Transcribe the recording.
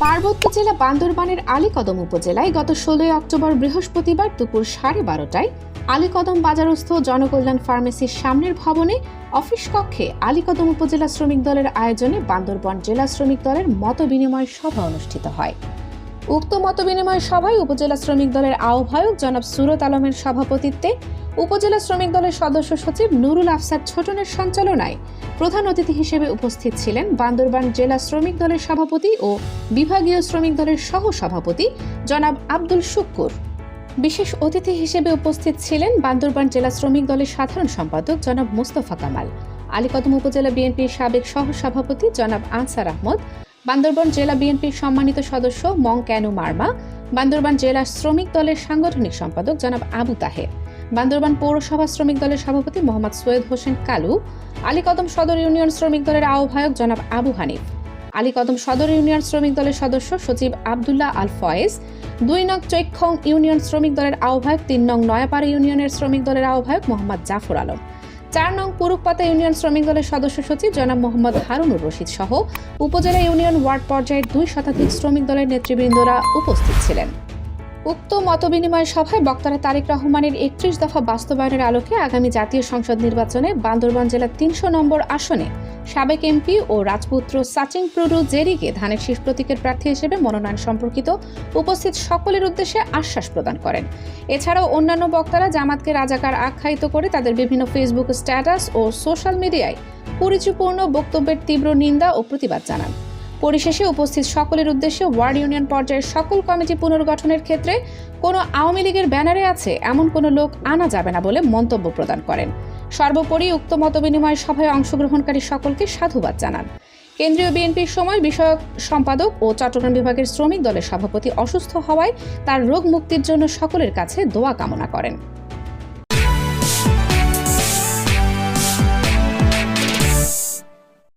পার্বত্য জেলা বান্দরবানের আলীকদম উপজেলায় গত ১৬ অক্টোবর বৃহস্পতিবার দুপুর 12:30টায় আলীকদম বাজারস্থ জনকল্যাণ ফার্মেসির সামনের ভবনে অফিস কক্ষে আলীকদম উপজেলা শ্রমিক দলের আয়োজনে বান্দরবান জেলা শ্রমিক দলের মতবিনিময় সভা অনুষ্ঠিত হয়। উক্ত মতবিনিময় সভায় উপজেলা শ্রমিক দলের আহ্বায়ক জনাব সুরত আলমের সভাপতিত্বে উপজেলা শ্রমিক দলের সদস্য সচিব নুরুল আফসার ছোটনের সঞ্চালনায় প্রধান অতিথি হিসেবে উপস্থিত ছিলেন বান্দরবান জেলা শ্রমিক দলের সভাপতি ও বিভাগীয় শ্রমিক দলের সহ সভাপতি জনাব আব্দুল শুক্কুর। বিশেষ অতিথি হিসেবে উপস্থিত ছিলেন বান্দরবান জেলা শ্রমিক দলের সাধারণ সম্পাদক জনাব মোস্তফা কামাল, আলীকদম উপজেলা বিএনপির সাবেক সহ সভাপতি জনাব আনসার আহমদ, বান্দরবান জেলা বিএনপির সম্মানিত সদস্য মং ক্যানু মার্মা, বান্দরবান জেলা শ্রমিক দলের সাংগঠনিক সম্পাদক জনাব আবু তাহের, বান্দরবান পৌরসভা শ্রমিক দলের সভাপতি মোহাম্মদ সৈয়দ হোসেন কালু, আলীকদম সদর ইউনিয়ন শ্রমিক দলের আহ্বায়ক জনাব আবু হানিফ, আলীকদম সদর ইউনিয়ন শ্রমিক দলের সদস্য সচিব আবদুল্লাহ আল ফয়েজ, ২ নং চৈক্ষং ইউনিয়ন শ্রমিক দলের আহ্বায়ক, ৩ নং নয়াপাড়া ইউনিয়নের শ্রমিক দলের আহ্বায়ক মোহাম্মদ জাফর আলম, ৪ নং পুরুকপাতা ইউনিয়ন শ্রমিক দলের সদস্য সচিব জনাব মোহাম্মদ হারুনুর রশিদ সহ উপজেলা ইউনিয়ন ওয়ার্ড পর্যায়ের ২ শতাধিক শ্রমিক দলের নেতৃবৃন্দরা উপস্থিত ছিলেন। উক্ত মতবিনিময় সভায় বক্তারা তারেক রহমানের ৩১ দফা বাস্তবায়নের আলোকে আগামী জাতীয় সংসদ নির্বাচনে বান্দরবান জেলার ৩০০ নম্বর আসনে সাবেক এমপি ও রাজপুত্র সাচিং প্রুডু জেরিকে ধানের শীষ প্রতীকের প্রার্থী হিসেবে মনোনয়ন সম্পর্কিত উপস্থিত সকলের উদ্দেশ্যে আশ্বাস প্রদান করেন। এছাড়াও অন্যান্য বক্তারা জামাতকে রাজাকার আখ্যায়িত করে তাদের বিভিন্ন ফেসবুক স্ট্যাটাস ও সোশ্যাল মিডিয়ায় কুরুচিপূর্ণ বক্তব্যের তীব্র নিন্দা ও প্রতিবাদ জানান। পরিশেষে উপস্থিত সকলের উদ্দেশ্যে ওয়ার্ড ইউনিয়ন পর্যায়ের সকল কমিটি পুনর্গঠনের ক্ষেত্রে কোনো আওয়ামী লীগের ব্যানারে আছে এমন কোনো লোক আনা যাবে না বলে মন্তব্য প্রদান করেন। সর্বোপরি উক্ত মতবিনিময় সভায় অংশগ্রহণকারী সকলকে সাধুবাদ জানান। কেন্দ্রীয় বিএনপির সময় বিষয়ক সম্পাদক ও চট্টগ্রাম বিভাগের শ্রমিক দলের সভাপতি অসুস্থ হওয়ায় তার রোগ মুক্তির জন্য সকলের কাছে দোয়া কামনা করেন।